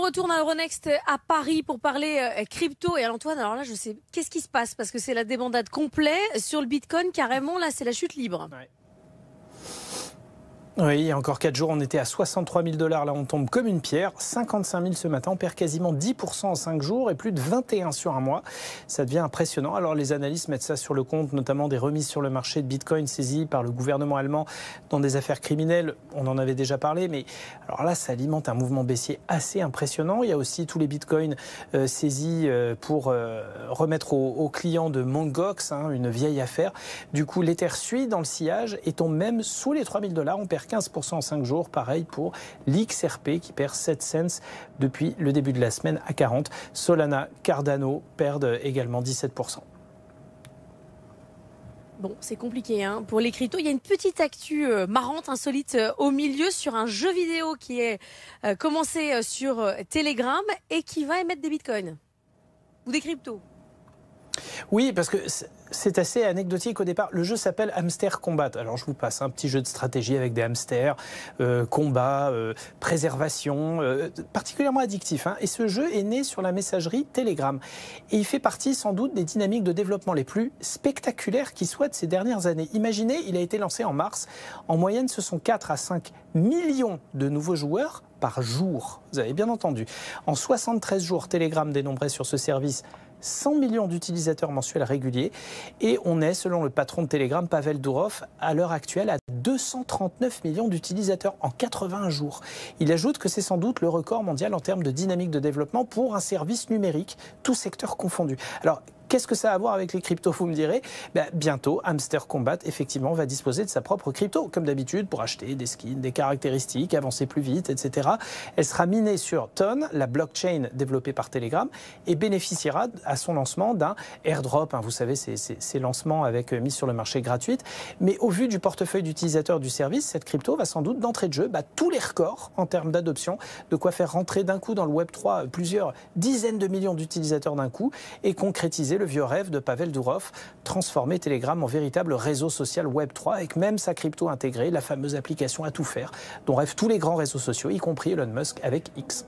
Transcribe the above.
retourne à Euronext à Paris pour parler crypto. Et Antoine, alors là, je sais, qu'est-ce qui se passe? Parce que c'est la débandade complète sur le Bitcoin, carrément, là, c'est la chute libre. Ouais. Oui, il y a encore 4 jours, on était à 63 000 $. Là, on tombe comme une pierre. 55 000 ce matin. On perd quasiment 10% en 5 jours et plus de 21 sur un mois. Ça devient impressionnant. Alors, les analystes mettent ça sur le compte, notamment des remises sur le marché de Bitcoin saisies par le gouvernement allemand dans des affaires criminelles. On en avait déjà parlé, mais alors là, ça alimente un mouvement baissier assez impressionnant. Il y a aussi tous les Bitcoins saisis pour remettre aux clients de Mt. Gox, une vieille affaire. Du coup, l'Ether suit dans le sillage et tombe même sous les 3 000 $. On perd 15% en 5 jours. Pareil pour l'XRP qui perd 7 cents depuis le début de la semaine à 40. Solana, Cardano perdent également 17%. Bon, c'est compliqué pour les cryptos. Il y a une petite actu marrante, insolite au milieu sur un jeu vidéo qui est commencé sur Telegram et qui va émettre des bitcoins ou des cryptos. Oui, parce que c'est assez anecdotique au départ. Le jeu s'appelle Hamster Combat. Alors je vous passe un petit jeu de stratégie avec des hamsters, combat, préservation, particulièrement addictif. Et ce jeu est né sur la messagerie Telegram. Et il fait partie sans doute des dynamiques de développement les plus spectaculaires qui soient de ces dernières années. Imaginez, il a été lancé en mars. En moyenne, ce sont 4 à 5 millions de nouveaux joueurs par jour. Vous avez bien entendu. En 73 jours, Telegram dénombrait sur ce service 100 millions d'utilisateurs mensuels réguliers et on est, selon le patron de Telegram, Pavel Durov, à l'heure actuelle à 239 millions d'utilisateurs en 81 jours. Il ajoute que c'est sans doute le record mondial en termes de dynamique de développement pour un service numérique, tout secteur confondu. Alors, qu'est-ce que ça a à voir avec les cryptos, vous me direz? Bientôt, Hamster Combat, effectivement, va disposer de sa propre crypto, comme d'habitude, pour acheter des skins, des caractéristiques, avancer plus vite, etc. Elle sera minée sur Ton, la blockchain développée par Telegram, et bénéficiera à son lancement d'un airdrop. Vous savez, ces lancements avec mise sur le marché gratuite. Mais au vu du portefeuille d'utilisateurs du service, cette crypto va sans doute d'entrée de jeu tous les records en termes d'adoption, de quoi faire rentrer d'un coup dans le Web3 plusieurs dizaines de millions d'utilisateurs d'un coup et concrétiser le vieux rêve de Pavel Durov, transformer Telegram en véritable réseau social Web3 avec même sa crypto intégrée, la fameuse application à tout faire dont rêvent tous les grands réseaux sociaux, y compris Elon Musk avec X.